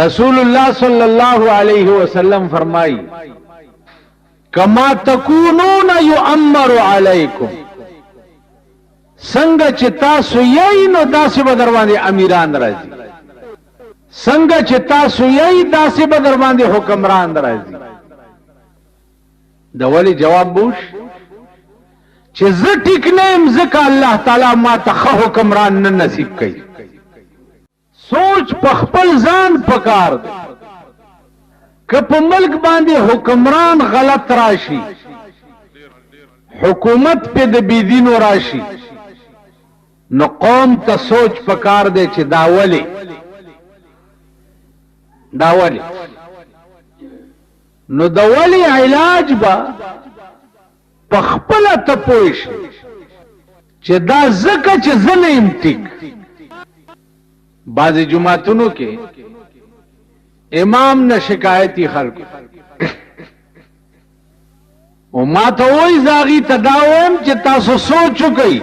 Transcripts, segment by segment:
رسول اللہ صلی اللہ علیہ وسلم فرمائی کما تکونون یؤمر علیکم څنګه چې تاسو یې نو داسې به در باندې امیران راځي څنګه چې تاسو یې داسې به در باندې حکمران راځي د ولی جواب بوش چې زه ټیک نه یم ځکه الله تعالی ما ته ښه حکمران نه نصیب کوي سوچ په خپل ځان پکار دی که په ملک باندې حکمران غلط راشي حکومت په د بيدینو راشي نو قوم ته سوچ پکار دی چې دا ولی نو د ولی علاج با پخپل ته پوه شي چې دا زکه چې زه نه یم ټیک بعضې جماعتونو کې امام نه شکایتي خلکو او ما ته وایي زه هغې ته دا وایم چې تاسو سوچ وکئ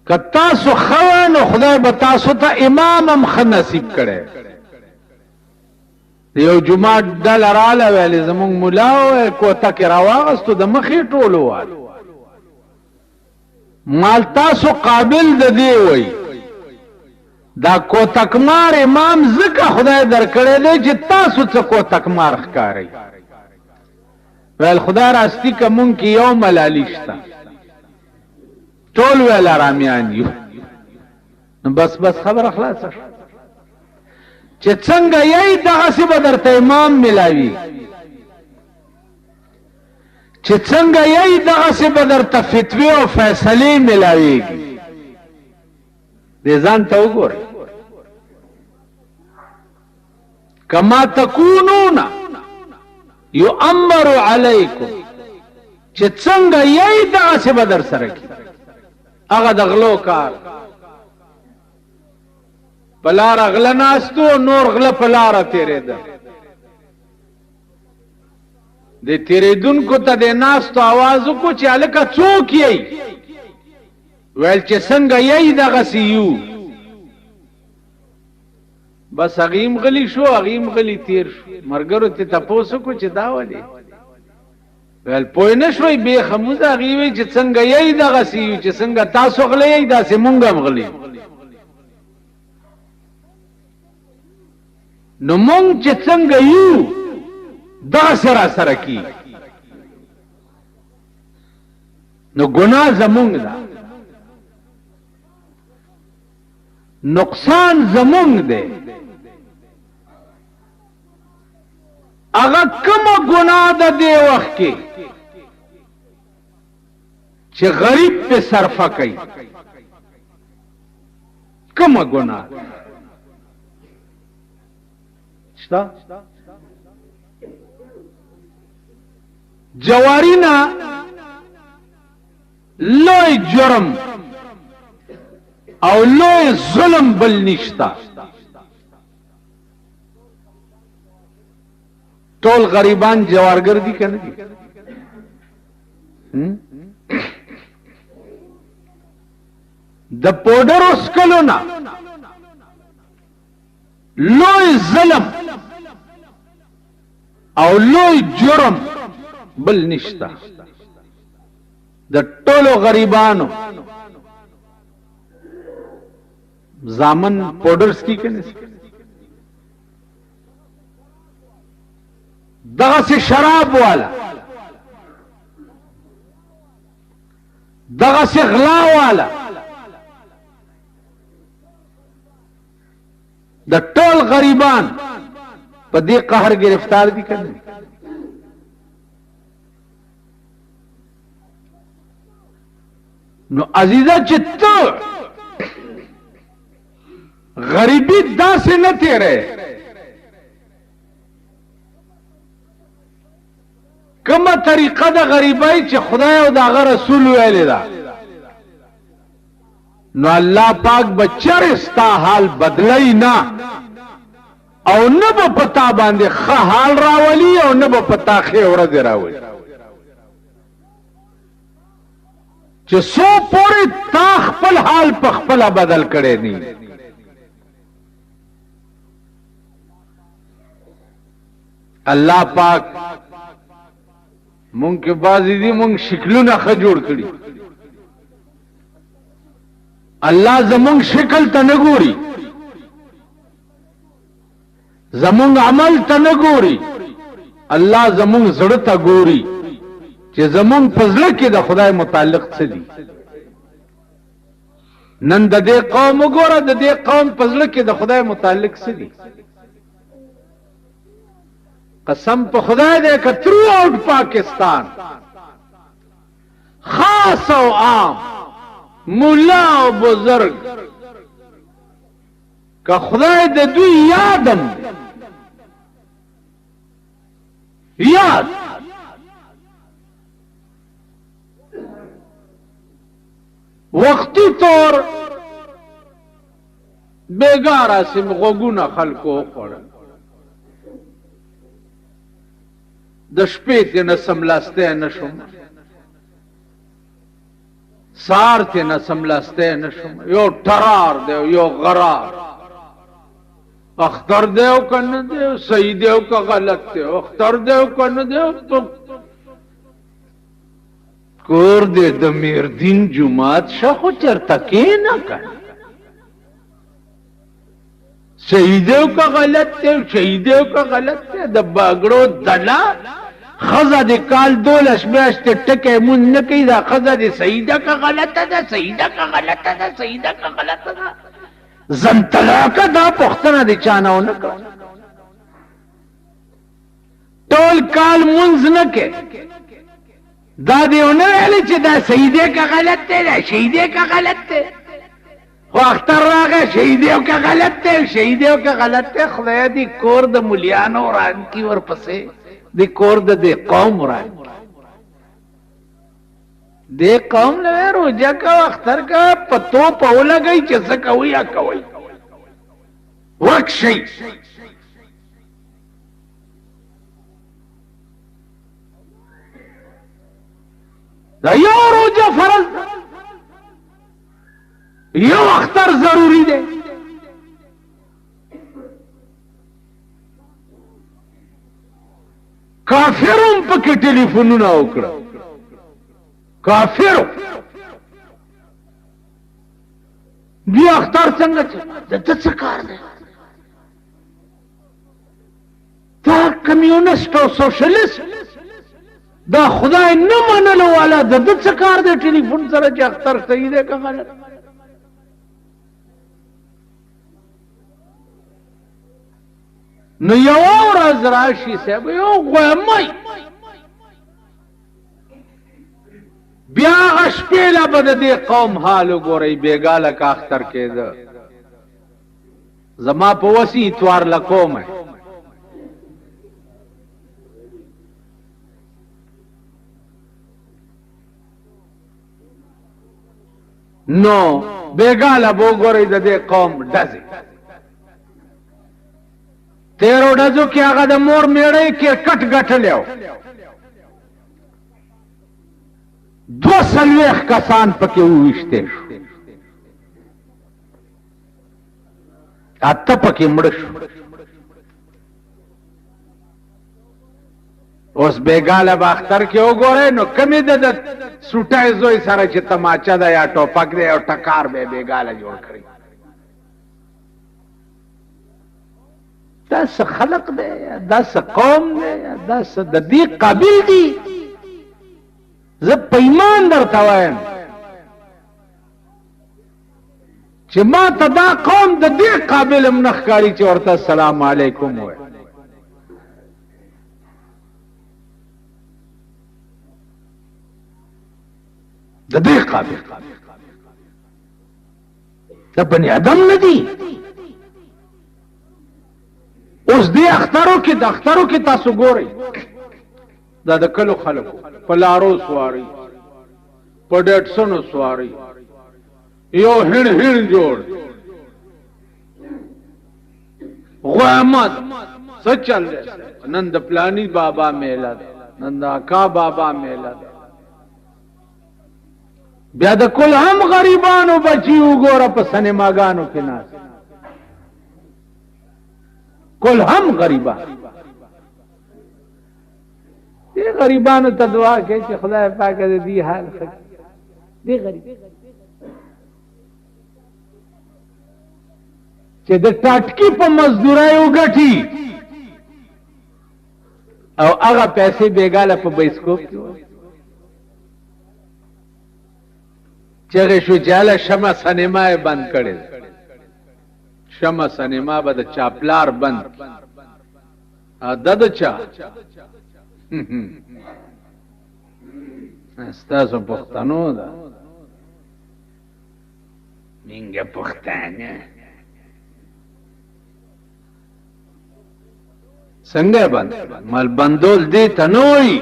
که تاسو ښه وای نو خدای به تاسو ته امام هم ښه نصیب کړی د یو جومات ډله راله ویلې زمونږ ملا وویل کوتک یې راواغستو د مخې ټولو وال مال تاسو قابل د دې وایي دا کوتکمار امام ځکه خدای درکړی دی چې تاسو څه کوتکمار ښکارئ ویل خدای راستی که مونږ کې یو ملالي شته ټول ویل ارامیان یو نو بس خبره خلاصه شوه چې څنګه یې دغسې به درته امام ملاوي چې څنګه یې دغسې به درته فتوی او فیصلې ملاویږي دې ځان ته وګورئ کما تکونون یؤمر علیکم چې څنګه یې دغسې به در سره کړي هغه د غلو کار په لاره غله ناستو نور غله په لاره تېرېده د تېرېدونکو ته د ناستو آواز وکړو چې هلکه څوک یې ویل چې څنګه یې دغسې یو بس هغې هم غلي شو هغې هم غلي تېر شو ملګرو ته تپوس وکړو چې دا ولې ویل پوه نه شوئ بېخه موږ هغې وایي چې څنګه یې دغسې یو چې څنګه تاسو غله یئ داسې مونږ هم غلي نو مونږ چې څنګه یو دغسې را سره کېږي نو ګناه زمونږ ده نقصان زمونږ دی هغه کومه ګناه ده دې وخت کې چې غریب پې صرفه کوي کومه ګناه شته جوارینا لوی جرم او لوی ظلم بل نشتا ټول غریبان جوارګر دي کنه دي د پودر اسکلو نا لوی ظلم او لوی جرم بل نشتا د ټولو غریبانو زامن پودرز کی کنه دغه سے شراب والا دغه سے غلا والا د ټول غریبان په دې قهر گرفتار دي کنه نو عزیزه چې ته غریبی داسې نه تیرې کومه طریقه د غریبۍ چې خدای او د هغه رسول ویلې ده نو الله پاک به چرې ستا حال بدلی نه او نه به په تا باندې ښه حال راولي او نه به په تا ښې ورځې راولي چې څو پورې تا خپل حال په خپله بدل کړی نه الله پاک مونږ کې بعضی دي مونږ شکلونه ښه جوړ کړي. الله زمونږ شکل ته نه ګوري، زمونږ عمل ته نه ګوري، الله زمونږ زړه ته ګوري چې زمونږ په زړه کې د خدای متعلق څه دي. نن د دې قوم وګوره، د دې قوم په زړه کې د خدای متعلق څه دي. قسم په خدای دې که تھرو آؤٹ پاکستان خاص او عام مولا او بزرگ که خدای د دوی یادم یاد وقتی طور بیگارا سم غوگونا خلقو خوڑا د شپې ته نه سملاسته نشم، سار ته نه سملاسته نشم، یو ټرار دی یو غرار، اختر دیو کنه دیو، صحیح دیو که غلط دیو، اختر دیو کنه دیو. تو کور دی د میردین جماعت شخو چرته کېنه کنه، صحیح دیو که غلط دیو، صحیح دیو که غلط دیو. د باګړو دلال خزه د کال 12 میاشتې ټکی مون نه کوي، دا خزه د صحیح ده که غلطه ده، صحیح ده که غلطه ده، صحیح ده که غلطه ده. زنطلاقه دا پوښتنه د چا نه ونه کړه. ټول کال مونځ نه کوي، دا دې ونه ویلې چې دا صحیح دی که غلط دی، دا صحیح دی که غلط دی. خو اختر راغی صحیح دی که غلط دی، صحیح دی که غلط دی. خدای دې کور د ملیانو وران کي، ورپسې دی کور د دې قوم وران کي. دې قوم له روزه کا اختر کا پتو په ولګي چې څه کوي یا کوي ورک شي. دا یو روزه فرض، یو اختر ضروری دی. کافرون پکې ټلیفونونه وکړه، کافرو بیا اختر څنګه چې دته څه کار دی؟ دا کمیونست او سوشلیست دا خدای نه منلو والا دته څه کار دی ټلیفون سره چې اختر صحیح دی که غلط؟ نو یو ورځ راشي صاحب یو غومی بیا هغه شپې له به د دې قوم حال وګورئ، بېګاله که اختر کېده. زما په وسې اتوار له کومه نو بېګاله به وګورئ د دې قوم ډزې. تیرو ډزو کې هغه د مور میړی کرکټ ګټلی و، 240 کسان پکې وویشتې شو، 8 پکې مړه شو. اوس بېګاله به اختر کې وګورئ نو کمې ده د سوټی زوی سره چې تماچه ده یا ټوپک دی او ټکار به یې بېګاله جوړ کړي. دا څه خلق دی، دا څه قوم دی، دا څه د دې قابل دي؟ زه په ایمان درته وایم چې ما ته دا قوم د دې قابل هم نه ښکاري چې ورته السلام علیکم ووایي. د دې قابل د بني ادم نه دي. اوس دې اخترو کې تاسو ګورئ دا د کلو خلکو په لارو سواری، په ډیټسنو سواری، یو هڼ جوړ غوامت څه چل دی. نن د پلانی بابا میله ده، نن د اکا بابا میله ده. بیا د کل هم غریبانو بچی وګوره په سینماګانو کې ناست، کل هم غریبان دې غریبانو ته دعا کوي چې خدای پاک دې حال ښه کړي. دې غریب چې د ټاټکی په مزدورای وګټي او هغه پیسې بیګاله په بایسکوپ کې چغه شو جاله شمع سینما بند کړي. شمع سینما به د چاپلار بند د چا ستاسو پښتنو ده منګه پښتانه څنګه بند مال بندول دې ته نوې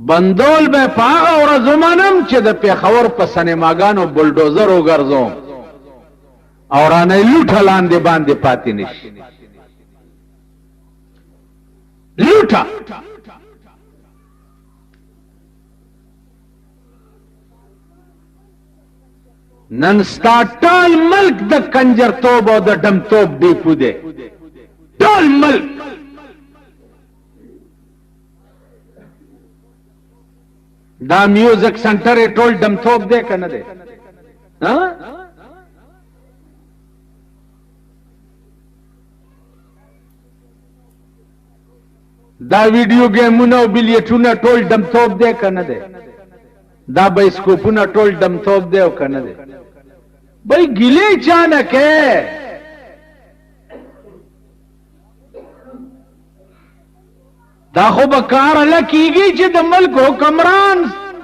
بندول به پاغه ورځ منم چې د پیښور په سینماګانو بلډوزر وګرځوم او رانه لوټه لاندې باندې پاتې نشي. لوټه نن ستا ټول ملک د کنجرتوب او د ډمتوب ډیپو دی. ټول ملک دا میوزک سنټر ټول ډمتوب دی کنه دی؟ دا ویډیو گیمونه او بلیټونه ټول ډمتوب دی کنه دی؟ دا بایسکوپونه ټول ډمتوب دی او کنه دی؟ بھئی گلے چانک ہے دا خو بکار الله کیږي چې د ملک حکمران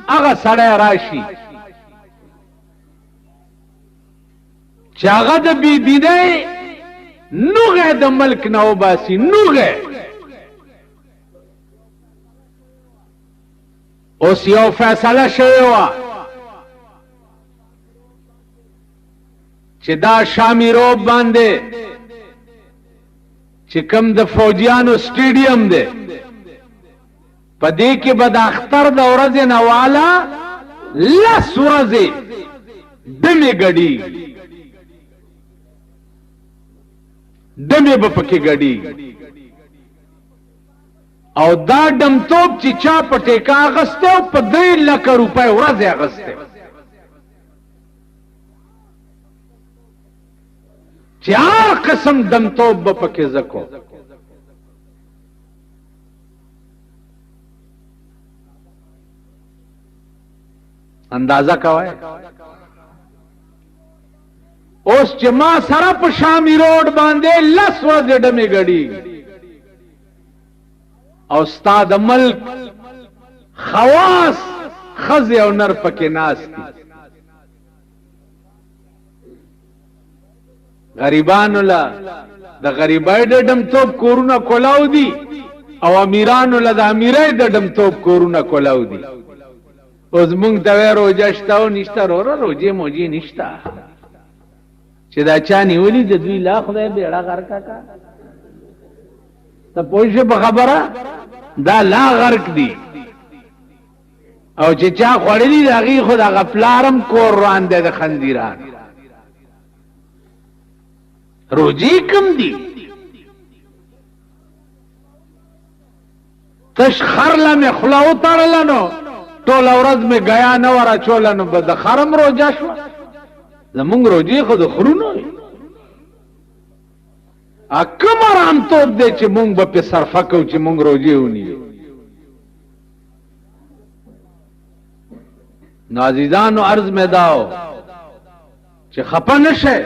هغه سړی راشي چې هغه د بی دینۍ نوغه د ملک نه وباسي. نوغه اوس یو فیصله شوې وه چې دا شامی روب باندې چې کم د فوجیانو سټیډیم دی په دې کې به د اختر د ورځې نه والا 10 ورځې ډمې ګډي ډمې به پکې ګډي او دا ډمتوب چې چا په ټیکا اغسته او په 3 لک روپۍ ورځې اغسته چې هر قسم دمتوب به پکې زکو. اندازه کوي اوس چې ما سره په شامی روډ باندې 10 ورځې ډمې ګډي او ستا د ملک خواص خزي او نر پکې ناس دي. غریبانو لا د غریبای د ډمتوب کورونه کولاو دي او امیرانو لا د امیرای د ډمتوب کورونه کولاو دي. اوس مونږ ته روزه شته او نشته روزه موجي نشته چې دا چا نیولې د دوی لا خدای بیړه غر کا ته پوه په خبره دا لا غرق دي او چې چا خوړلې د هغې خو د هغه پلارم کور روان دی د خنزیران روجی کم دی. تش خرله می خلاو تړلنو ټول ورځ می غیا نه ورا چولنو به د خرم روجا شو. زمونږ روجی خو د خرونو اکم آرام توب دی چې مونږ به په صرفه کو چې مونږ روجی ونی. نو عزیزانو عرض می داو چې خپه نشه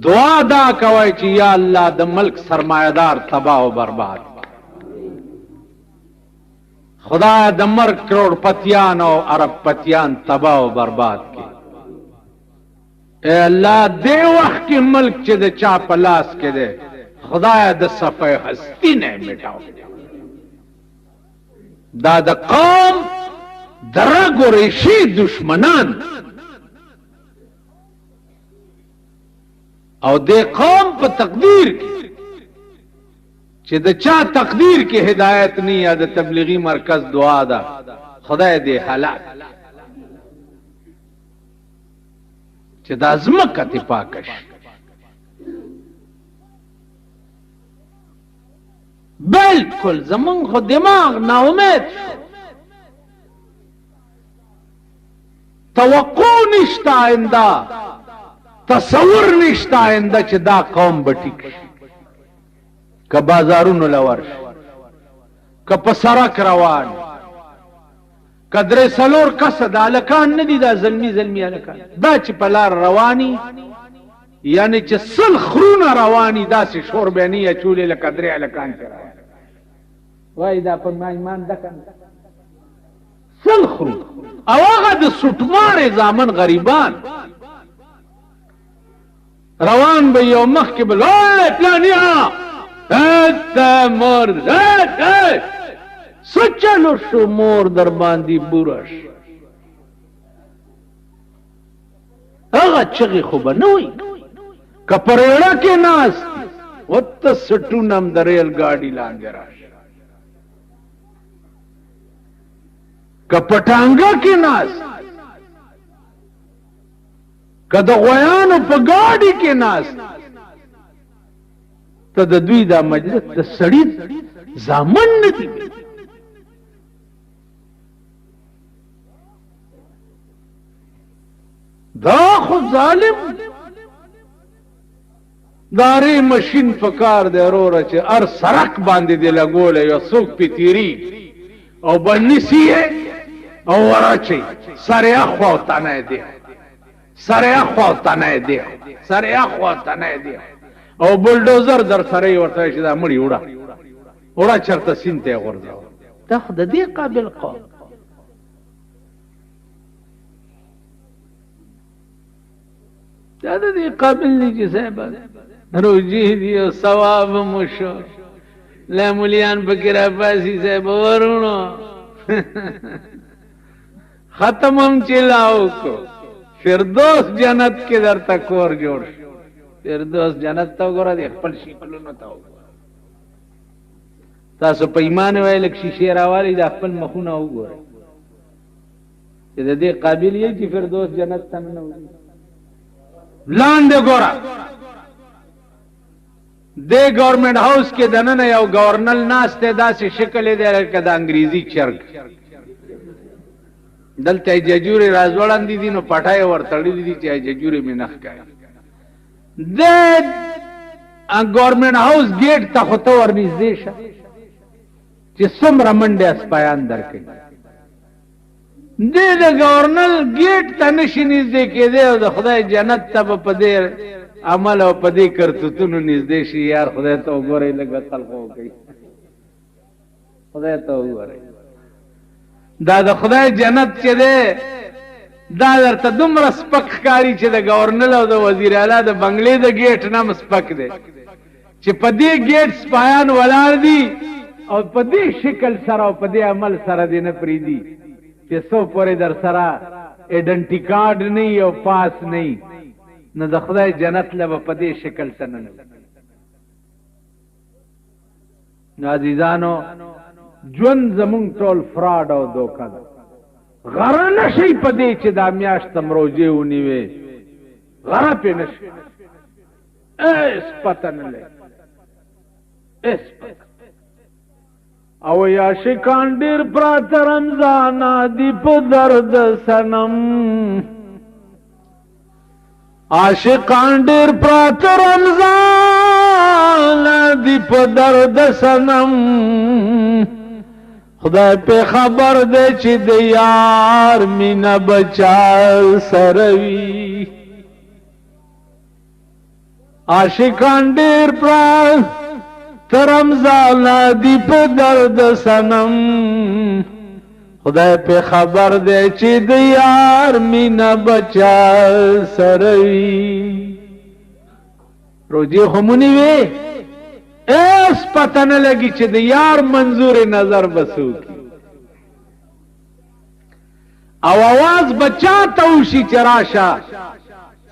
دعا دا کوي چې یا الله د ملک سرمایدار تباہ او برباد خدا د مرګ کروڑ پتیان او عرب پتیان تباہ او برباد کی. اے الله دې وخت کې ملک چې د چا په لاس کې دی خدای د صفه هستی نه میټاو. دا د قوم درګ او ریشي دشمنان او د قوم په تقدیر کې چې د چا تقدیر کې هدایت نه یا د تبلیغی مرکز دعا ده خدای دې هلاک چې د ازمکه ته پاکش. بالکل زمون خو دماغ نا امید شو، توقع نشتا آئنده، تصور نشتا آئنده چې دا قوم به ټیک شي. که بازارونو لور شي، که په سړک روان، که درې څلور کسه د هلکان نه دي، دا زلمي زلمي هلکان دا چې په لار رواني، یعنی چې سل خرونه رواني، داسې شور به نه اچولې لکه درې هلکان چې روان وایي دا په ما ایمان ده که سل خرونه. او هغه د سوټمارې زامن غریبان روان به یو مخکې بل پلانیا ته مور څه چلو شو مور در باندې بورش، هغه چغې خو به نه وي. که په ریړه کې ناست ورته سټونه هم د ریل ګاډي لاندې راشه، که په ټانګه کې ناست، که د غویانو په ګاډي کې ناست، ته د دوی دا مجلس د سړي زامن نه دي. دا خو ظالم دارې مشین پکار دی وروره چې هر سړک باندې دې لګولی یو څوک پې تېري او به نیسي او ورچي سر یې اخوا او تنه دی، سر یې اخوا او تنه دی، سر یې اخوا او تنه دی، او بلډوزر در سره یې ورته چې دا مړي وړه وړه چېرته سیند ته یې غورځوه. دا خو د دې قابل قوم. دا د دې قابل دی چې صاحب روجې دي او ثواب مو شو، لا مولیان پکې راپاسي صاحب ورونو ختم هم چې لاو کو فردوس جنت کې درته کور جوړ شو. فردوس جنت ته وګوره د خپل شکلونو ته وګوره. تاسو په ایمان وایئ لږ شیشې راوالئ د خپل مخونه وګورئ چې د دې قابل یې چې فردوس جنت ته ننوځي. لاندې ګوره دې ګورنمنټ هاوس کې دننه یو گورنر ناست دی، داسې شکل یې دی لکه د انګریزي چرګ. دلته یې ججورې راځوړندې دي نو پټه یې ورتړلي دي چې ججورې مې نه ښکاري. د ګورنمنټ هاوس ګیټ ته خو ته ورنږدې شه چې څومره منډې اسپایان درکوي. دې د گورنر ګیټ ته نشي نږدې کېدی او د خدای جنت ته به په دې عمل او په دې کرتوتونو نږدې شي. یار خدای ته وګورئ لږ خلق وکړئ، خدای ته وګورئ. دا د خدای جنت چې دی دا درته دومره سپک ښکاري چې د گورنر او د وزیر اعلی د بنګلې د ګیټ نه هم سپک دی چې په دې ګیټ سپایان ولاړ دي او په دې شکل سره او په دې عمل سره دې نه پرېږدي چې څو پورې در سره ایډنټي کارډ نه وي او پاس نه وي، نو د خدای جنت له به په دې شکل څه نه نوځي. نو عزیزانو ژوند زمونږ ټول فراډ او دوکه ده. غره نه شئ په دې چې دا میاشت هم روژې ونیوې، غره پې نه شئ، هېڅ پته نه لري، هېڅ پته. او عاشقان ډېر پراته رمضانه دي په درد صنم، عاشقان ډېر پراته رمضانه دي په درد صنم. خدای په خبر دی چې د یار مینه بچا سره وي. عاشقان ډېر پراته رمضانه دي په درد صنم، خدای په خبر دی چې د یار مینه بچا سره وي. روجې خو مو نیوې، ایس پته نه لګي چې د یار منظور نظر بسوکي او आवाज بچا ته وشي چې راشه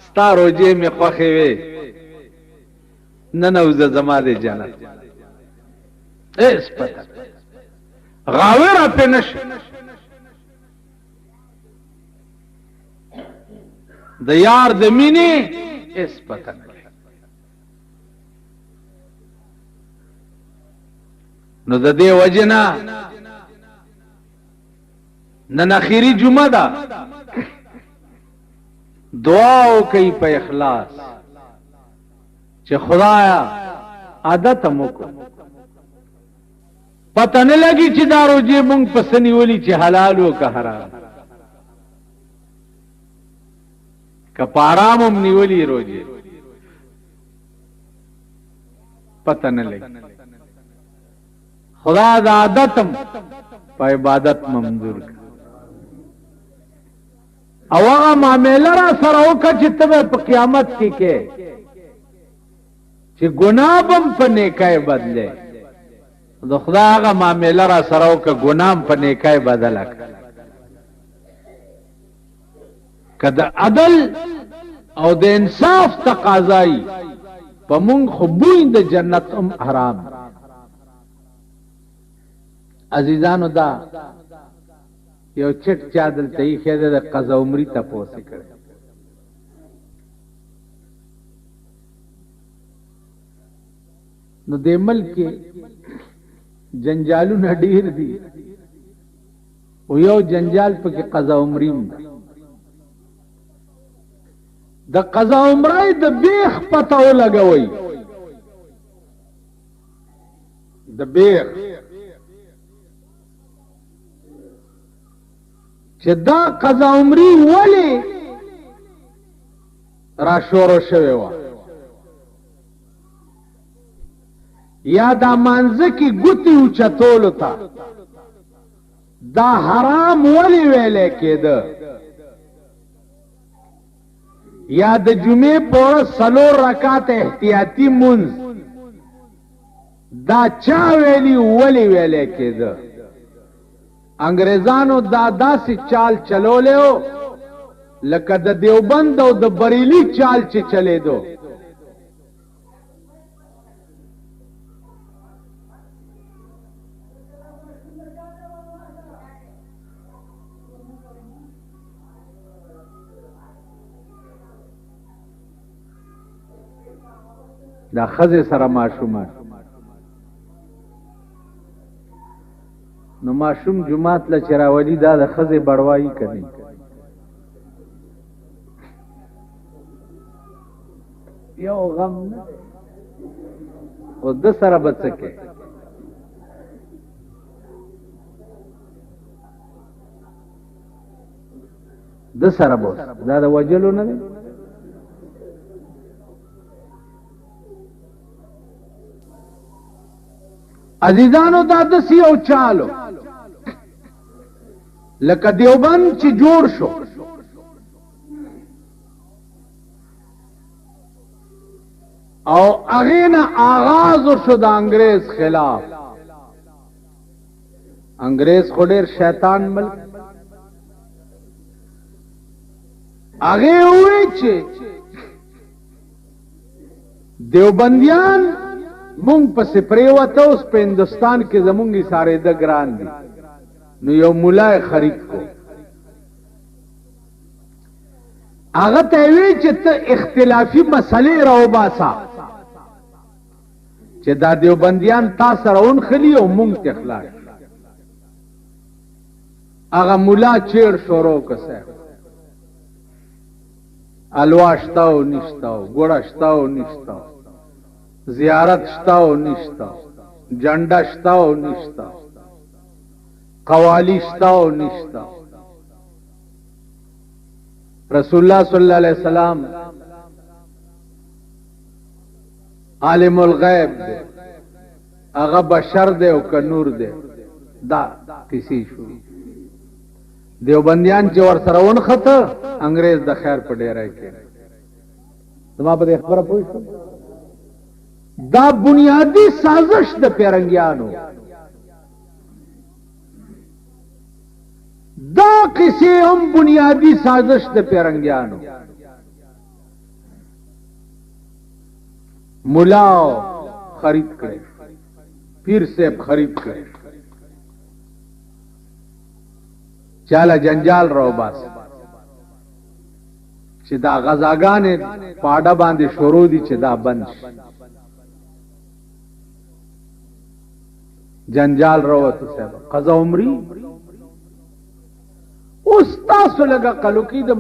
ستا روجې مې خوښې وې ننوځه زما د جنت. ایس پته غاوره پې نشي، د یار د مینې ایس پته نه. نو د دې وجنا نن اخیری جمعه ده دعا وکي په اخلاص چې خدایا عادت مو کو پته نه لګي چې دا روزي مونږ پسنی ولي چې حلال او که حرام که پارام هم نیولی روزي پته نه لګي خدا دا عادتم په عبادت منظور او هغه معاملې را سره وکړه چې ته په قیامت کې چې ګناه بم په نیکای بدله د خدا هغه معاملې را سره وکړه ګناه په نیکای بدله کده عدل او د انصاف تقاضای په مونږ خو بوی د جنت هم حرام عزیزانو دا یو چټ چا دلته یې خېده د قضا عمرې تپوسې کړې نو دې ملک کې جنجالونه ډېر دي او یو جنجال پکې قضا عمرې د قضا عمرې د بیخ پته ولګوي د بیخ چې دا قضا عمرې ولې را شروع شوی و یا دا مانځه کې ګوتې اوچتولو ته دا حرام ولې ویلې کېده یا د جمعې په ورځ 4 رکعات احتیاطي مونځ دا چا ویلي ولې ویلې کېده انګريزانو دا داسې چال چلولې و لکه د دیوبند او د بریلی چال چې چلے دو دا خزه سره ماشومان نو ماشوم جمعات له چراولی دا د خزه بړوایی کوي یو غم او د سره بچکه د سره بوس دا د وجلو نه عزیزانو دا دسی او چالو لکه دیوبند چې جوړ شو او هغه نه آغاز شو د انګريز خلاف انګريز خو ډېر شیطان ملک هغه وی چې دیوبندیان مونږ په سپریوته اوس په هندستان کې زمونږی ساره د ګران دي نو یو مولا خرید کو هغه ته وی چې ته اختلافي مسلې راو باسا چې دا دیوبندیان تاسو راون خلی او مونږ ته اخلاص هغه مولا چیر شروع کسه الواشتاو نشتاو ګړشتاو نشتاو زیارت شتاو نشتا جنڈا شتاو نشتا قوالی شتاو نشتا رسول اللہ صلی اللہ علیہ وسلم عالم الغیب دے اغا بشر دے او که نور دے دا کسی شو دیوبندیان چې ور سره ونخته انګريز د خیر په ډیرای کې زما په خبره پوه شو دا بنیادی سازش د پیرنګیانو دا کسی هم بنیادی سازش د پیرنګیانو مولا خرید کړي پیر صاحب خرید کړي چاله جنجال راو باس چې دا غزاګانې پاډه باندې شروع دي چې دا بند جنجال روته صاحب قضا عمرې اوس تاسو لږه قلوقي د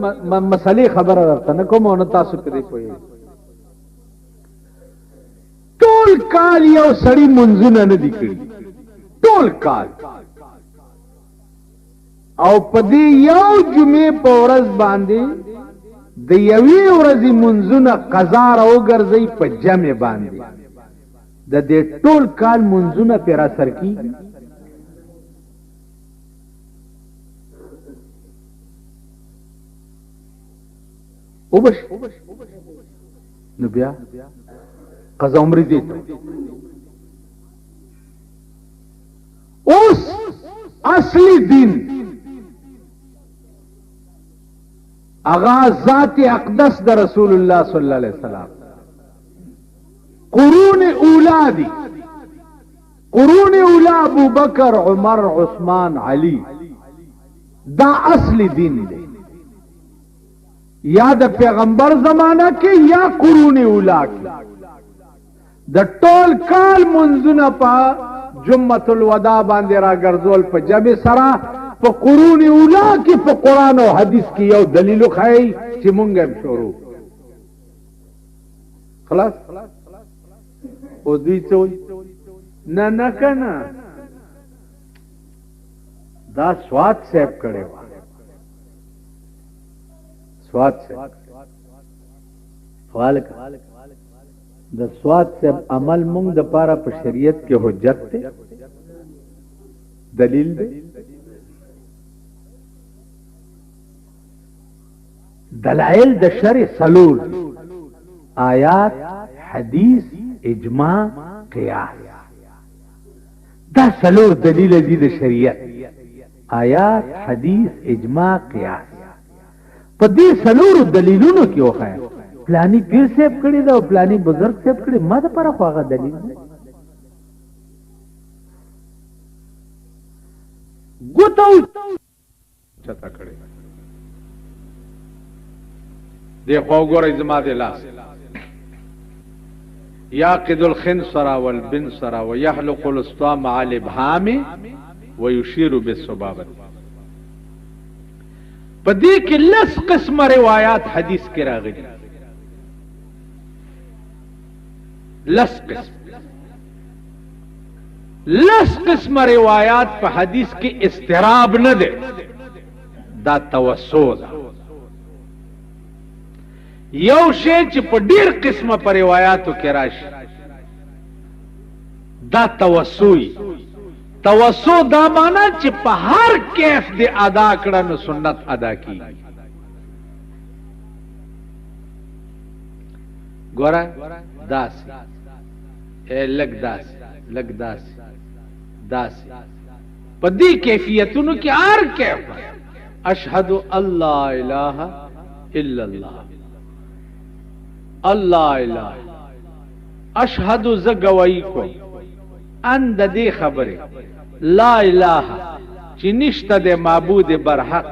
مسلې خبره درته نه کوم او نه تاسو پرې پوهېږئ ټول کال یو سړي منځونه نه دي کړي ټول کال او په دې یو جمعې په ورځ باندې د یوې ورځې منځونه قضا راوګرځئ په جمع باندې د دې ټول کال منځونه پرې اثر کېږي وبش نو بیا قضا عمرې دې ته اوس اصلی دین اغا ذات اقدس د رسول الله صلی الله علیه وسلم قرون اولا دی قرون اولا ابو بکر عمر عثمان علی دا اصلی دین دی یا د پیغمبر زمانہ کې یا قرون اولا کې د ټول کال منځونه په جمعة الوداع باندې را ګرځول په جمع سره په قرون اولا کې په قرآن او حدیث کې یو دلیل خای چې مونږ هم شروع خلاص او دوی څه نه نه کنه دا سواد صاحب کړي وا سواد صاحب سوال د سواد صاحب عمل مونږ د پاره په شریعت کې حجت ته دلیل دی دلائل د شرع سلول آیات حدیث اجماع قیاس دا سلور دلیل دی د شریعت آیات حدیث اجماع قیاس په دې سلور دلیلونو کې وخایا پلانی پیر صاحب کړي دا او پلانی بزرگ صاحب کړي ما د پر خواغه دلیل ګوتو چتا کړي دی خو ګورې زما د لاس یاقد الخنصر والبنصر ويحلق الاسطى مع الابهام ويشير بالسبابه پدې کې لس قسم روایت حدیث کې راغلي لس قسم روایات په حدیث کې استراب نه ده دا توسع ده یو شی چې په ډیر قسمه په روایتو کې راشي دا توسعي توسع دا معنا چې په هر کیف دی ادا کړه نو سنت ادا کی ګوره داس لګ داس په دې کیفیتونو کې هر کیف اشهد الله اله الا الله الله اله اشهد زګوي کو ان د دې خبره لا اله چې نشته د معبود برحق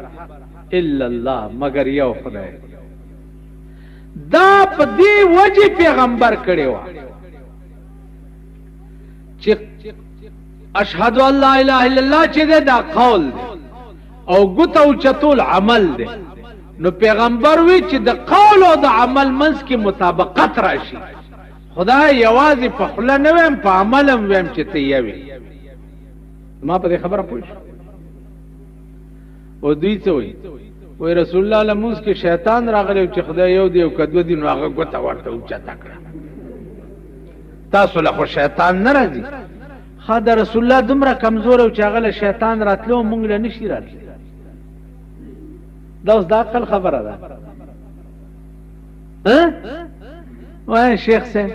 الا الله مگر یو خدای دا په دې وجه پیغمبر کړي و چې اشهد ان لا اله الا الله چې دا قول دی او ګوتو چتول عمل دی نو پیغمبر وی چې د قول او د عمل منځ کې مطابقت راشي خدای یوازې په خله نه ویم په عمل هم ویم چې ته یوي ما په دې خبره پوه شو او دوی څه وایي رسول الله لمونځ کې شیطان راغلی چې خدای یو دی او که دوه دي نو هغه ګوته ورته اوچته کړه تاسو له خو شیطان نه راځي ښه د رسول الله دومره کمزور او چې هغه له شیطان راتلو مونږ له نشي راتلی دا اوس د عقل خبره ده وای شیخ صاحب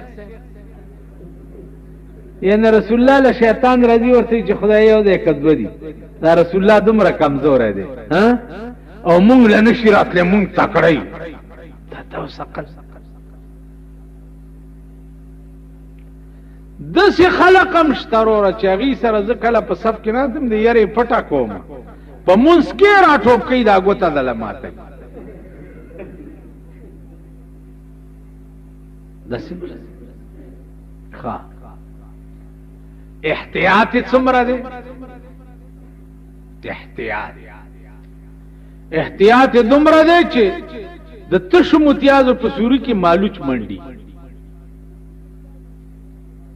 یعنی رسول الله له شیطان راځي ورته چې خدای یو دی که دوه دي دا رسول الله دومره کمزور دی او مونږ له نشي راتلی مونږ تکړه یو دا اوس عقل داسې خلق هم شته وروره چې هغې سره زه کله په صف کې ناستم د یرې پټه کوم په مونځ کې راټوپ کوي دا ګوته دله ماته داسې ښه احتیاط څومره دی؟ احتیاط دومره دی چې د تشو متیازو په سوري کې مالوچ منډي.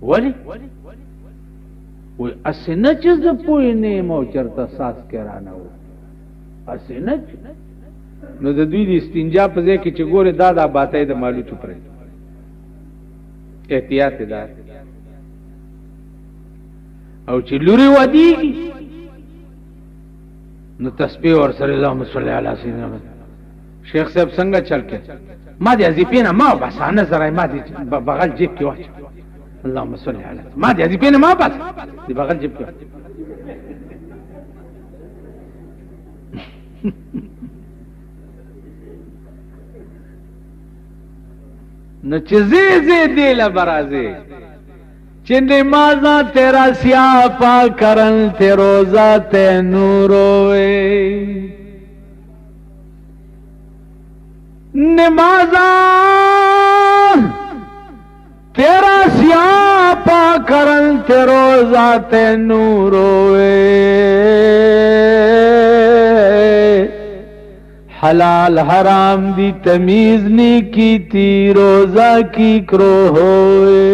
ولی وی اسنه چې زه پوی نه مو چرته ساس کې رانه و اسنه نو د دوی د استنجا په ځای کې چې ګوره دا باتای د مالوچ پرې احتیاط دی. او چې لوري ودیږي نو تسبیح ور سره اللهم صل علی سیدنا شیخ صاحب څنګه چل کې ما دې ازیپینه ما بس انا سره ما دې بغل جیب کې واچ اللهم صل علی ما دې ازیپینه ما بس دې بغل جیب کې نو چې زی دی لبرازي چې نمازاں تیرا سیاہ پا کرن تے روزہ تے نوروے نمازاں تیرا سیاہ پا کرن تے روزہ تے نوروے حلال حرام دی تمیز نہیں کی تی روزہ کی کرو ہوئے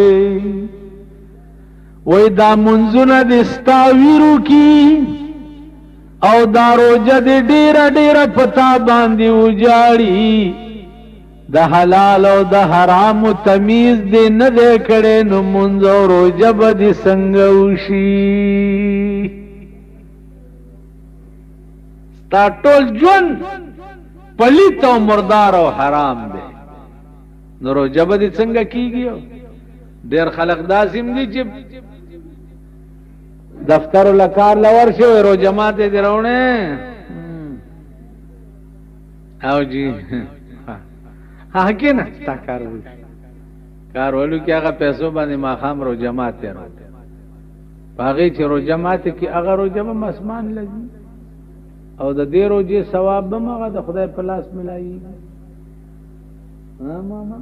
وی دا منزون دستا ویرو کی او دا روجہ دی ډیر پتا باندی اجاڑی دا حلال او دا حرام تمیز دی ندے کڑے نو منزو روجہ با دی سنگوشی ستا ټول جون پلیت او مردار او حرام دے نو روجہ با دی سنگا کی گیا دیر خلق داسم دی چی دفتر لکار لور شو رو جماعت دی رونے او جی ہاں کی نا تا کارولو کی اگا پیسو باندی ماخام رو جماعت دی رو باقی چی رو جماعت کی اگا رو جمع اسمان لگی او دا دی رو جی ثواب بم اگا دا خدای پلاس ملائی ہاں ماما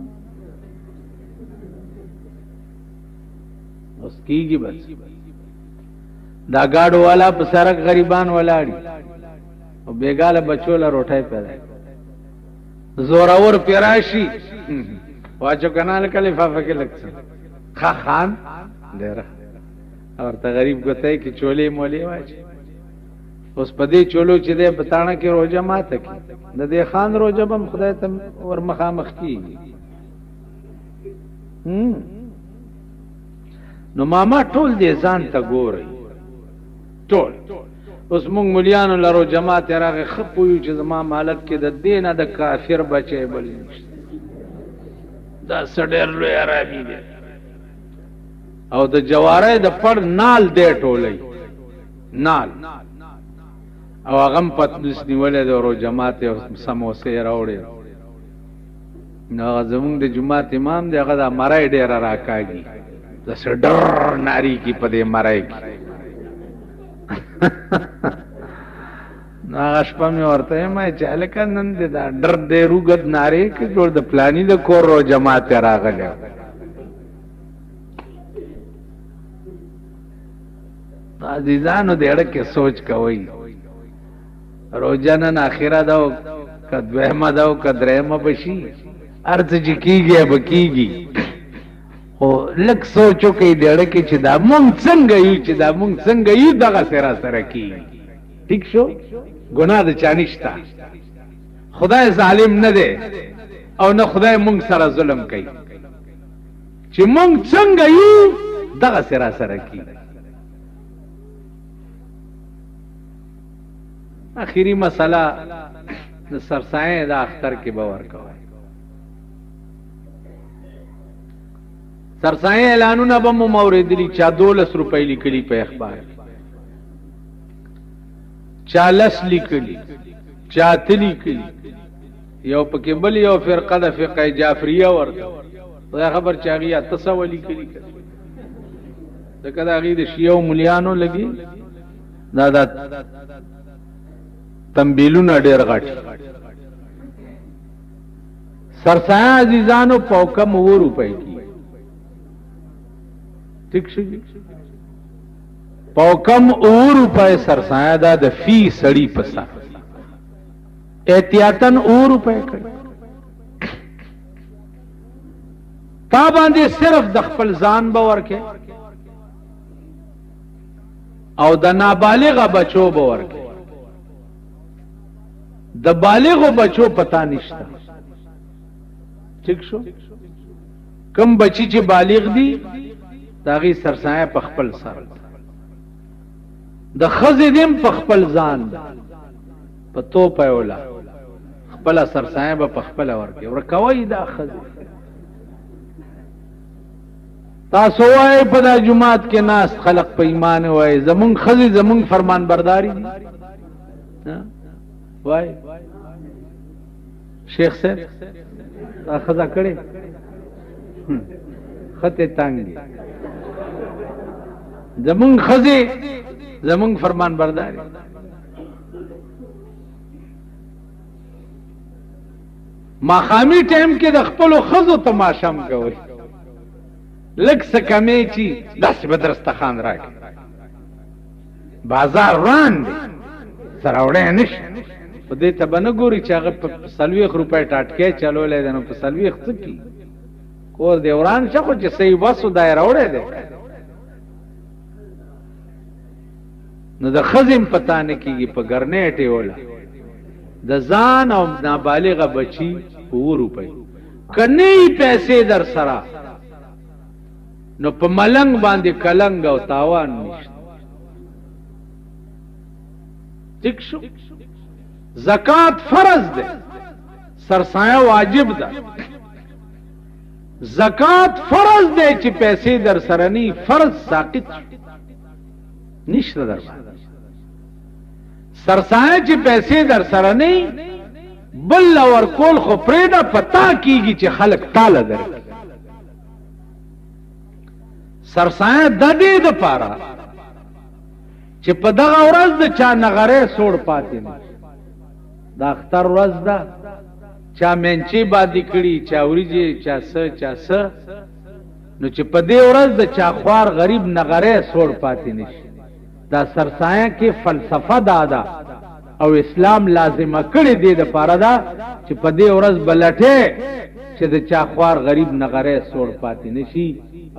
اس کی گی بس دا گاڑو والا په سرک غریبان ولاړي او بیګاله بچو له روټای پیدا زوراور پیراشي واچو کنال کلیفافه کې لکڅ خان ډیر اور ته غریب کوته کې چولې مولې واچ اوس پدې چولو چې دې بتاڼه کې روزه ماته کې د دې خان روزه بم خدای ته ور مخامخ کی نو ماما ټول دې ځان ته ګوري ټول اوس مونږ مليانو لرو جماعت راغه خپوي چې زما مالک کې د دینه د کافر بچي بل دا سډر لوی عربي دی او د جواره د پړ نال دی ټولې نال او هغه پتلس نیولې د ورو جماعت سموسه راوړې نو زمونږ د جماعت امام دی هغه د مړای ډیر راکاږي د سډر ناری کی پدې مړای کی ناغش پا میں ورطا ہے میں چالکا نند دا ڈر دے روگت نارے کہ جوڑ دا پلانی دا کور رو جماعت راغ لیا عزیزانو دیڑا کے سوچ کوئی روجانا آخرہ داو که دویمه داو که دریمه بشی ارز چی کی گیا با کی گی خو لک سوچو کئی دیڑا که چی دا مونگ سنگا یو چی دا مونگ سنگا یو داغا سرا سرا کی ٹھیک شو گناہ دا چانشتا خدای ظالم نده او نه خدای مونگ سرا ظلم کئی چی مونگ سنگا یو داغا سرا سرا کی آخری مسئلہ سرسائیں دا اختر کی باور کوئی سرسائیں اعلانونا بم موردلی چا 12 روپے لکلی پہ اخبار چا 10 لکلی چا 3 لکلی یو پکی بل یو فرقه دا فقه جعفریه ورده دا خبر چاگی اتسا ولی کلی دکا دا غی دا شیعو ملیانو لگی دا تنبیلون ډیر غټ سرسایه عزیزانو پوکم 9 روپے کی ٹھیک شو پاو کم 2 روپے سرسایه دا د فی سړی په سر احتیاطن 2 روپے کړي تا باندې صرف د خپل ځان باور کې او د نابالغ بچو باور کې د بالغ بچو پتا نشته ٹھیک شو کم بچی چې بالغ دي داغي سرسایه په خپل سر د خزې دیم په خپل ځان په تو پهولا خپل سرسایه په خپل ورکه ورکوي دا خزې تاسو وای په د جمعات کې ناس خلق په ایمان وای زمون خزي زمون فرمان برداري دي وای شیخ صاحب اخذا کړي خطه تانګي زمون خزي زمون فرمان برداري ما خامي ټیم کې د خپل خزو تماشام کوي لک سکمی چی دس بدرستخان راکی بازار ران دی سراوڑه نش پا دیتا بنگوری چی اگر پا 40 روپے ٹاٹکے چلو لے دنو پا 40 سکی کور دیوران شخو چی سی بسو دای راوڑه دی نو دا خزم پتا نکیگی پا گرنیٹی اولا دا زان او نابالغ بچی 2 روپے کنی پیسے در سرا نو په ملنګ باندې کلنګ او تاوان نشته ٹھیک شو زکات فرض ده سرسایه واجب ده زکات فرض ده چې پیسې در سره ني فرض ساقط نشته در سرسایه چې پیسې در سره ني بل ورکول خو پرېدا پتا کیږي چې خلق تعالی درک سرسایه د دې د پاره چې په دغه ورځ د چا نغره سوړ پاتې نه د اختر ورځ ده چا منچی باندې کړي چا وريجي چا څه نو چې په دې ورځ د چا خوار غریب نغره سوړ پاتې نشي دا سرسایه کې فلسفه دا او اسلام لازمه کړی دی د پاره دا چې په دې ورځ بلټه چې د چا خوار غریب نغره سوړ پاتې نشي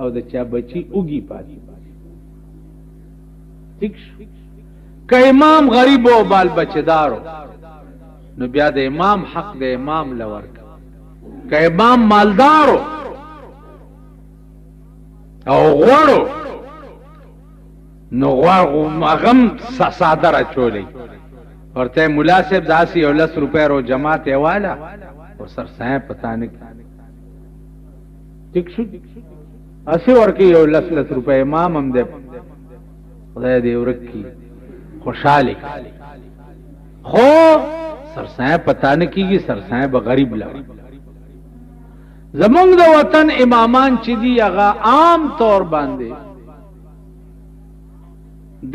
او د چا بچی اوږي پاتې ٹھیک شو که امام غریب او بال بچدارو نو بیا د امام حق د امام لور که امام مالدارو او غوړو نو غم صادره چولی ورته مولا صاحب داسي او 10 روپے رو جماعت والا او سرسایه پتا نه ٹھیک شو اسی ورکی یو 10 روپے امام هم دے خدای دې ورکی خوشاله خو سرسایه پتا نه کیږي سرسایه به غریب لوي زمونږ د وطن امامان چې دی هغه عام طور باندې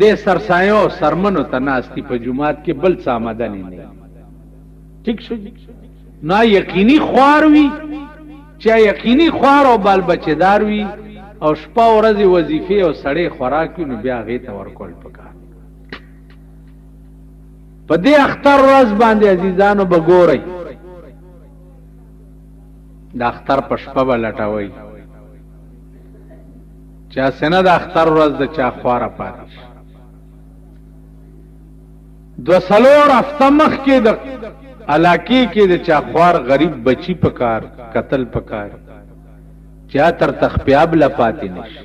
د سرسایو سرمنو تناستی په جمعات کې بل څه آمدنی نه ٹھیک شو نه یقیني خوار وي چا یقیني خوار او بال بچدار وي او شپه ورځ وظیفه او سړی خوراک نو بیا غي ته ورکول پکار په دې اختر ورځ باندې عزیزانو بګورئ د اختر په شپه بلټوي چا سنه د اختر ورځ د چا خواره پاتې دو سلور هفته مخکې د علاقې کې د چا خوار غریب بچی پکار قتل پکار چا تر تخپیاب لپاتې نشي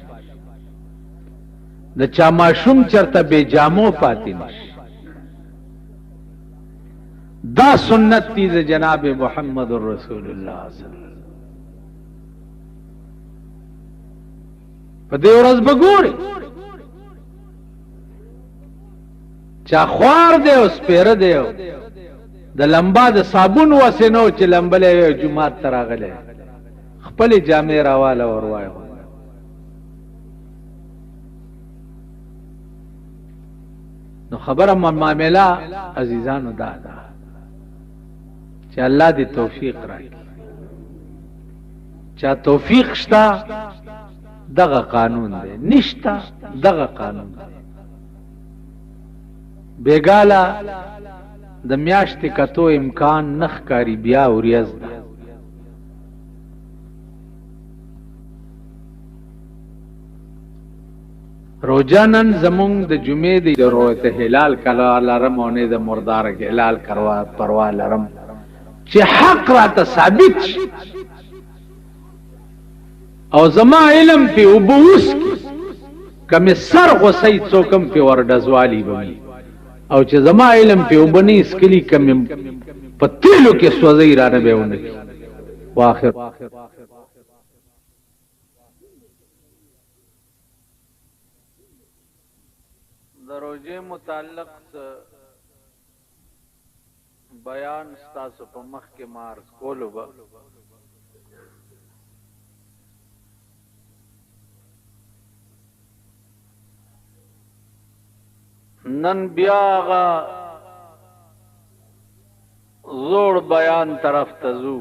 د چا ماشوم چرته بے جامو پاتې نشي دا سنت دی د جناب محمد رسول الله صلی الله علیه وسلم په دې ورځ بګوري چا خوار دی او سپیره دی د لمبا د صابون وسنو چې لمبلې جمعات تراغله خپل جامې راواله وروایو نو خبره معاملہ عزیزانو دا چې الله دې توفیق راکړي چا توفیق شتا دغه قانون دی نشتا دغه قانون دی بیګاله د میاشتې کتو امکان نه ښکاري بیا وریځ ده. روجه نن زمونږ د جمعې د رویت هلال کلا لرم او نه د مردار هلال پروا لرم چې حق راته ثابت شي او زما علم پې اوبه وڅکي که مې سر غوسی څوک هم پې ورډزوالي به وي او چې زما علم پې اوبه نه څکلي که مې په تیلو کې سوځئ رانه به یې ونه کړي. واخر د روژې متعلق بیان ستاسو په مخ کې ما عرض کولو به نن بیا هغه زوړ بیان طرف ته ځو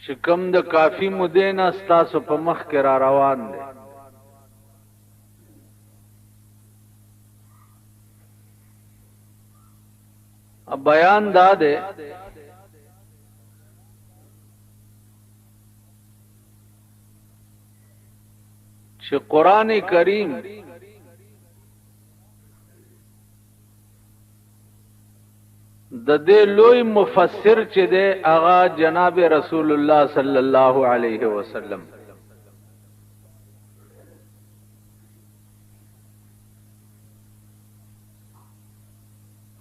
چې کوم د کافی مودې نه ستاسو په مخ کې را روان دی. بیان دا دی چې قرآن کریم د دې لوی مفسر چې دی هغه جناب رسول الله صلی الله علیه وسلم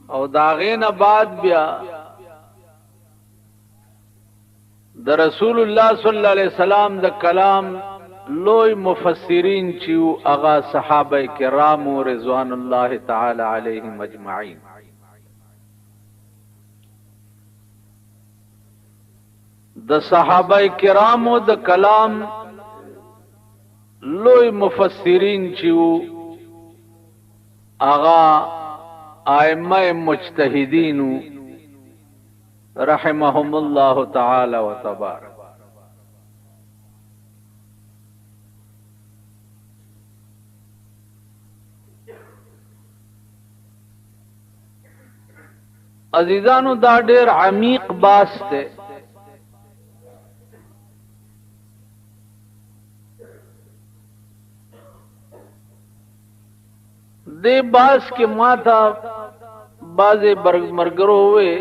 او دا غینه بعد بیا د رسول الله صلی الله علیه وسلم د کلام لوی مفسرین چې هغه صحابه کرام رضوان الله تعالی علیهم اجمعین د صحابه کرامو د کلام لوی مفسرین چې هغه ائمه مجتهدین رحمهم الله تعالی وتبارک. عزیزانو دا ډیر عمیق باس ته دې باس کې ما ته بعضې مرګرو وې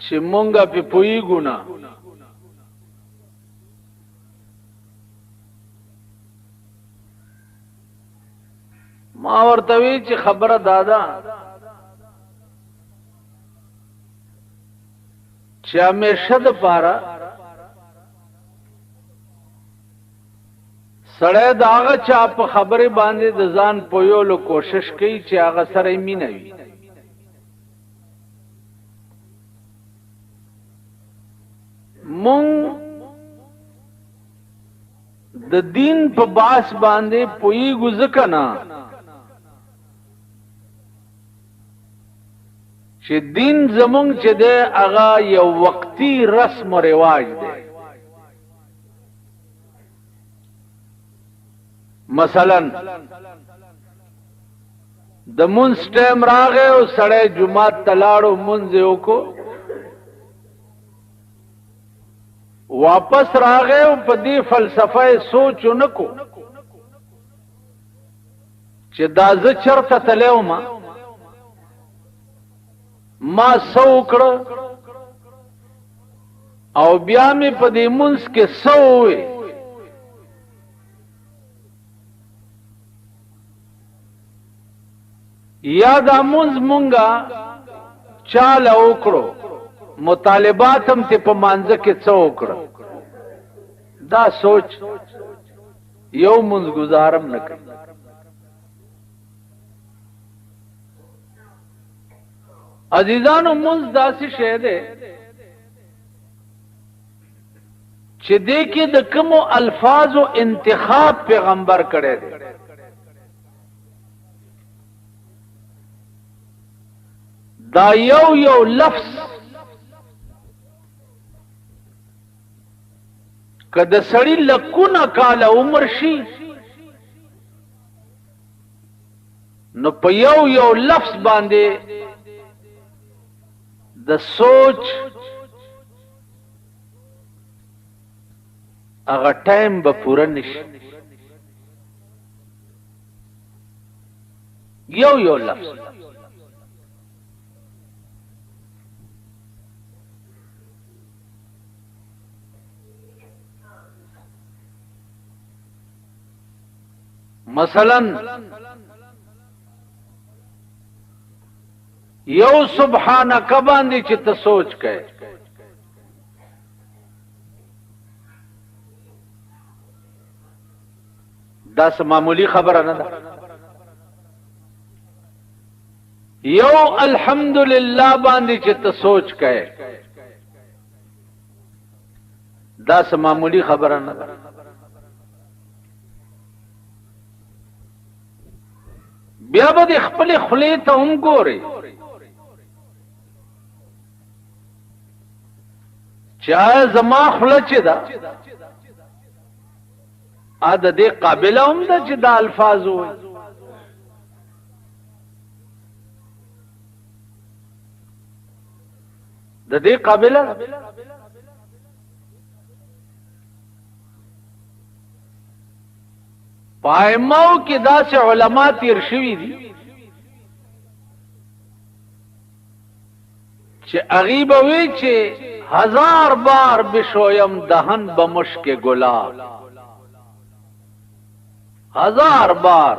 چې مونږه پې پوهېږو نه ما ورته وی چې خبره دادا چې همیشه د پاره سړی د هغه چا په خبرې باندې د ځان پویولو کوشش کوي چې هغه سره یې مینه وي. مونږ د دین په باس باندې پویږو ځکه نه چې دین زمونږ چې دی هغه یو وقتی رسم و رواج دی. مثلا د مونځ ټیم راغی او سړی جومات ته لاړو مونځ یې وکړو واپس راغی او په دې فلسفه یې سوچ ونه کو چې دا زه چرته تلی ومه ما څه وکړه او بیا مې په دې مونځ کې څه ووې یا دا مونځ مونږه چاله وکړو مطالبات هم ته په مانځه کې څه وکړه دا سوچ یو مونځ گزارم نه کوي. عزیزانو مونځ داسې شی دی چې دې کې د کومو الفاظو انتخاب پیغمبر کړی دی. دا یو لفظ که د سړي لکونه کاله عمر شي نو په یو یو لفظ باندې د سوچ هغه ټایم به پوره نشي یو یو لفظ مثلا یو سبحانک باندې چې ته سوچ کړې دا څه معمولی خبره نه ده یو الحمدلله باندې چې ته سوچ کړې دا څه معمولی خبره نه ده بیا به د خپل خولې ته هم ګورې چې آیا زما خوله چې ده د دې قابله هم ده چې دا الفاظ ووایي د دې قابله پایماو کې داسې علما تیر شوي دي چې هغې به وی چې 1000 بار بشویم دهن به مشک گلاب 1000 بار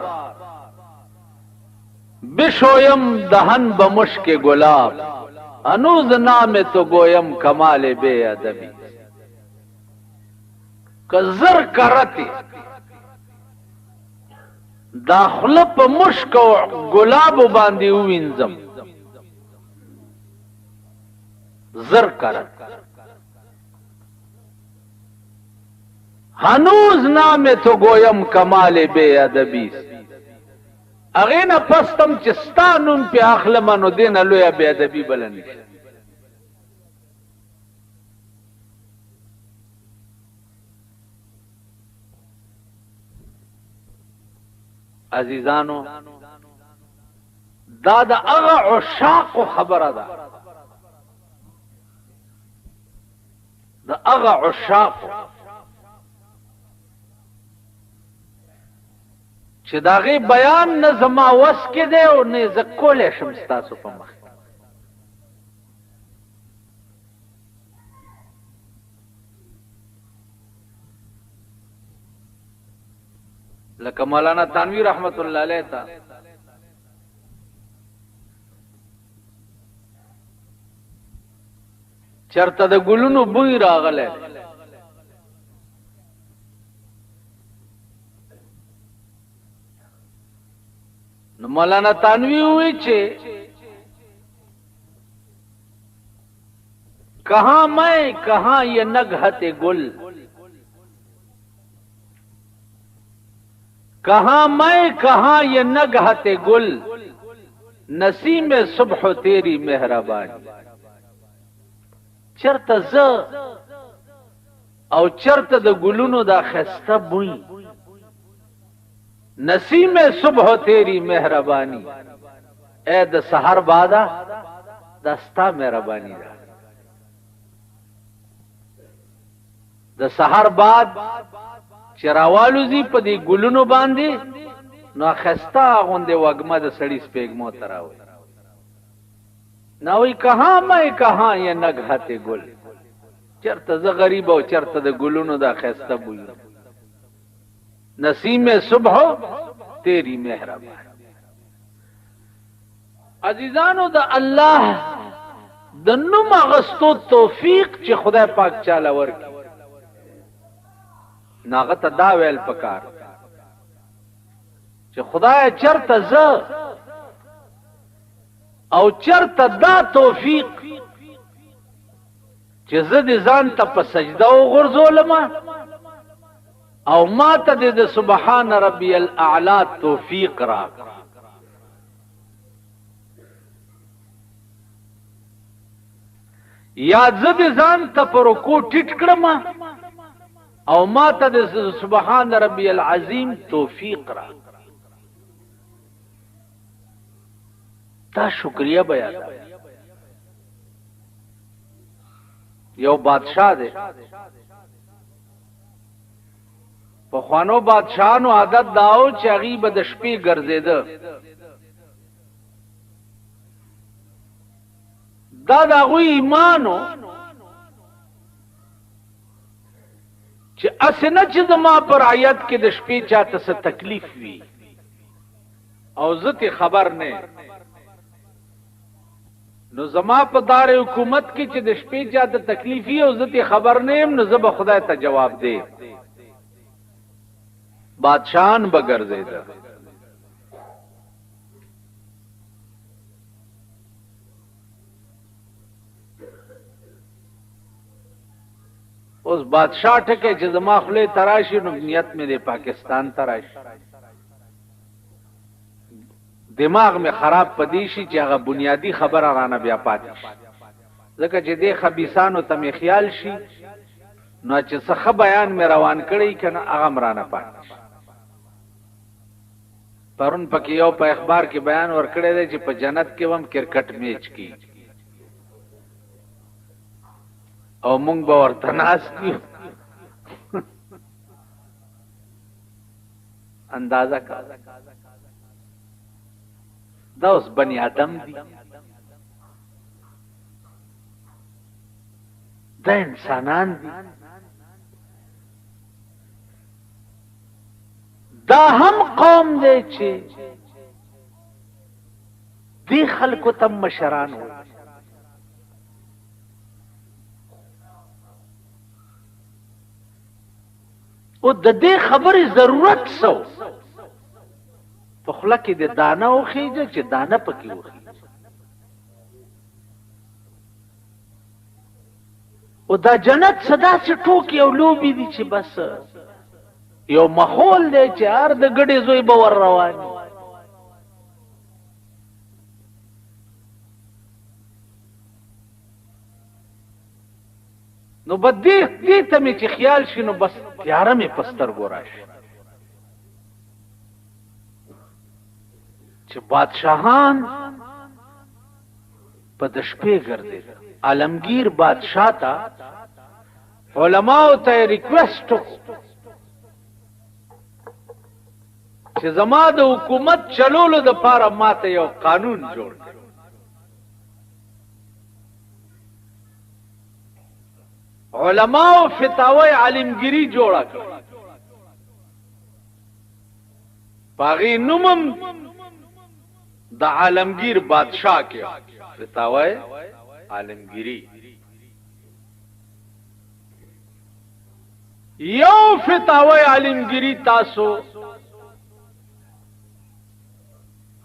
بشویم دهن به مشک گلاب هنوز نام تو گویم کمال بے ادبی که زر کرتی دا خله په مشک او ګلابو باندې ووینځم زر کرت هنوز نام تو گویم کمال بے ادبی هغې نه پستم چې ستا نوم پې اخلمه نو دې نه لویه بې ادبي بله نشته عزیزانو دا د هغه عشاقو خبره ده د هغه عشاقو چې د هغې بیان نه زما وس کې دی او نه زه کولی شم ستاسو په مخ لکه مولانا تانوی رحمت الله علیه تا چرته د ګلونو بوی راغلی نو مولانا تانوی ہوئی چھے کہاں میں کہاں یہ نگہت گل کہاں میں کہاں یہ نگہت گل نسیم صبح تیری مہربانی چرت ز او چرت د گلونو دا خسته بوئی نسیم صبح تیری مہربانی اے د سحر بادا دستا مہربانی دا د سحر باد چراوالو زی په دی ګلونو باندې نو خستا غوندې وګمه د سړی سپېګمو تراوي نوې کہاں میں کہاں یہ نگہت گل چرته ز غریب او چرته د ګلونو دا خسته بوئی نسیم صبح تیری مہربانی عزیزانو د الله د نوم غستو توفیق چې خدای پاک چاله ورکړي ناغه ته دا ویل پکار چې خدای چرته ز او چرته دا توفیق چې زه دې ځان ته په سجده وغورځولم او ما ته د سبحان ربی الاعلی توفیق راکړه یا زه دې ځان ته په رکوع ټیټ کړم او ما ته د سبحان ربی العظیم توفیق را دا شکریہ بیان یو بادشاہ دی په خوانو بادشاہانو عادت داو چې هغه به د شپې ګرځیده دا د هغوی ایمانو چې اسنه چې زما پر رعیت کې د شپې چاته څه تکلیف وي او زه ته خبر نه نو زما په دار حکومت کې چې د شپې چاته تکلیف وي او زه ته خبر نه يم نو زه به خدای ته جواب دی بادشاہان بگرزیده اوس بادشاہ ټکه چې زما خله تراشي نو نیت مې د پاکستان تراشي دماغ میں خراب پدیشي چې هغه بنیادی خبره رانه بیا پاتې شي ځکه چې د خبيسانو ته خیال شي نو چې څه بیان مې روان کړی کنه هغه مرانه پاتې پرون پکې یو په اخبار کې بیان ورکړی دی چې په جنت کې هم کرکټ میچ کی او مونږ به ورته ناست یو اندازه کا دا اوس بنی آدم دی دا انسانان دی دا هم قوم دی چې دی خلکو تم مشران ہو او د دې خبرې ضرورت سو په خله کې د دانه او خېجه چې دانه پکې وخی او دا جنت صدا چې ټوکی او لوبي دي چې بس یو ماحول دی چې هر د ګډې زوی به ور روان نو بدې دې ته مې چې خیال شي نو بس تیاره مې پستر ګوراش چې بادشاہان په د شپې ګرځي عالمگیر بادشاہ ته علماء ته ریکویسټ چې زما د حکومت چلولو د پاره ماته یو قانون جوړ کړ علماء فتاوی عالمگیری جوړه کړ باغی نومم د عالمگیر بادشاہ کې فتاوی عالمگیری یو فتاوی عالمگیری تاسو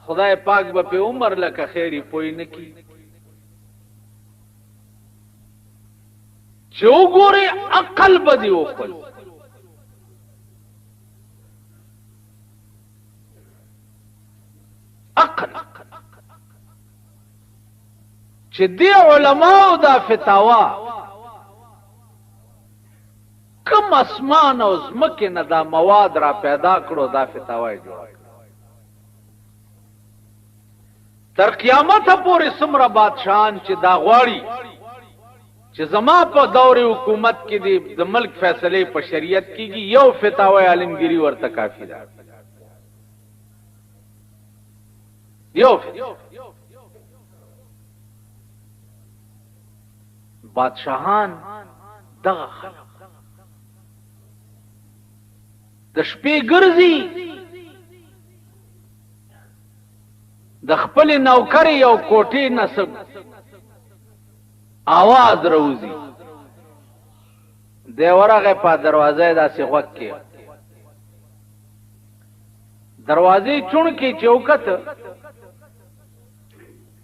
خدای پاک به په عمر لکه خیری پوی نکی چې وګوري عقل بدی وخل عقل چې دی علماء دا فتاوا کم اسمان او زمکه نه دا مواد را پیدا کړو دا فتاوا جوړ تر قیامت پورې سمره بادشاہان چې دا غواړي چې زما په دور حکومت کې د ملک فیصله په شریعت کېږي یو فتاوی عالمگیری ورته کافی ده یو بادشاہان دغه خلق د شپې ګرځي د خپل نوکر یو کوټې نسب आवाज روزي دی ورغه په دروازه داسې غوږ کې دروازې چون کې چوکت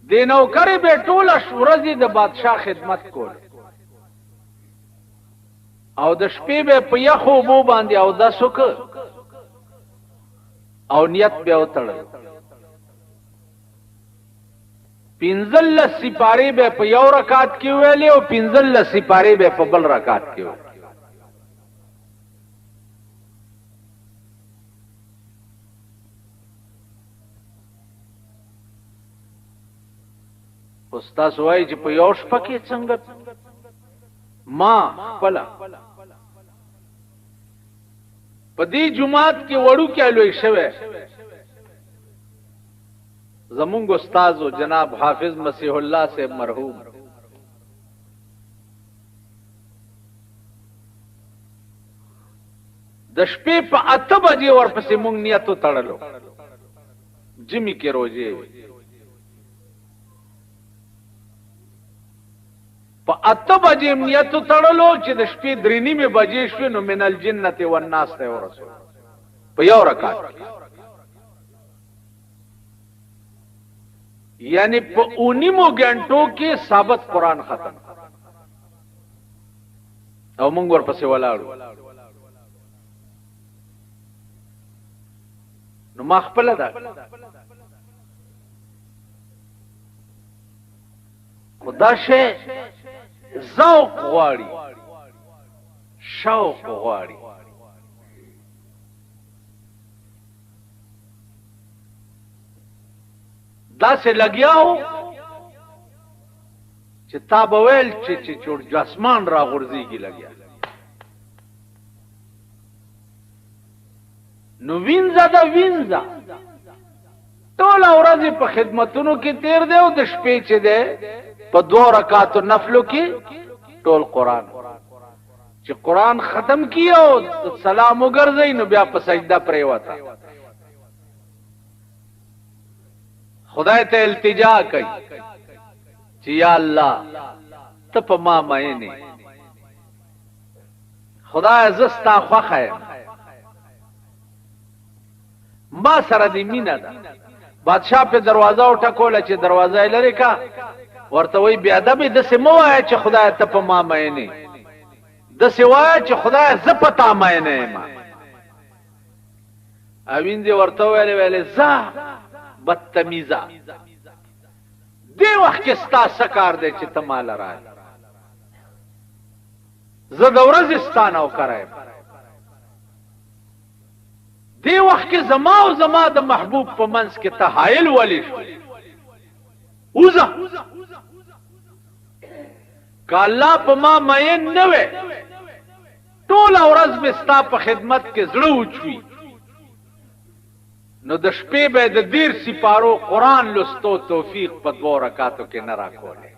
د نوکر به ټوله ورځې د بادشاہ خدمت کول او د شپې به په یخو بو باندې او د سوک او نیت به وتړل پنځل سپاره به په یو رکعت کې ویلې او پنځل سپاره به په بل رکعت کې ویلې استاد وایي چې په یو شپه کې څنګه ما خپله په دې جماعت کې وړوکی لوی شوی زمونږ استاد جناب حافظ مسیح الله صاحب مرحوم د شپې په 8 بجې ورپسې مونږ نیت وتړلو جمی کې روزې په 8 بجې نیت وتړلو چې د شپې 3:30 بجې شوې نو من الجنه والناس ته ورسول په یو رکعت یعنی په 19 غنټو کې ثابت قران ختم او مونږ ورپسې ولاړو نو ما خپل ده خدا شه ذوق غواړي شوق غواړي دا سه لګیاو چې تا به ویل چې چور جسمان را غورځيږي لګیا نو وینځه دا وینځه ټول ورځ په خدمتونو کې تیر دی او د شپې چې دی په 2 رکعاتو نفلو کې ټول قران چې قران ختم کیو سلام وګرځي نو بیا په سجده پرې وته خدای ته التجا کوي چې یا الله ته په ما مینه خدای زستا خوخه ما سره دی مینه ده بادشاہ په دروازه او ټکوله چې دروازه یې لري کا ورته وی بیا ادب د سموای چې خدای ته په ما مینه د سوای چې خدای ز پتا مینه ما اوین دې ورته ویل ز بدتمیزه دی وخت کې ستا سکار دی چې ته مال راځي زه د ورځې ستانه وکړم دی وخت کې زما او زما د محبوب په منځ کې تحایل ولی شو اوزه که الله په ما مین نه وي ټوله ورځ مې ستا په خدمت کې زړه وچوي نو د شپې به د 10 سپارو قرآن لستو توفیق په 2 رکعاتو کې نه راکولی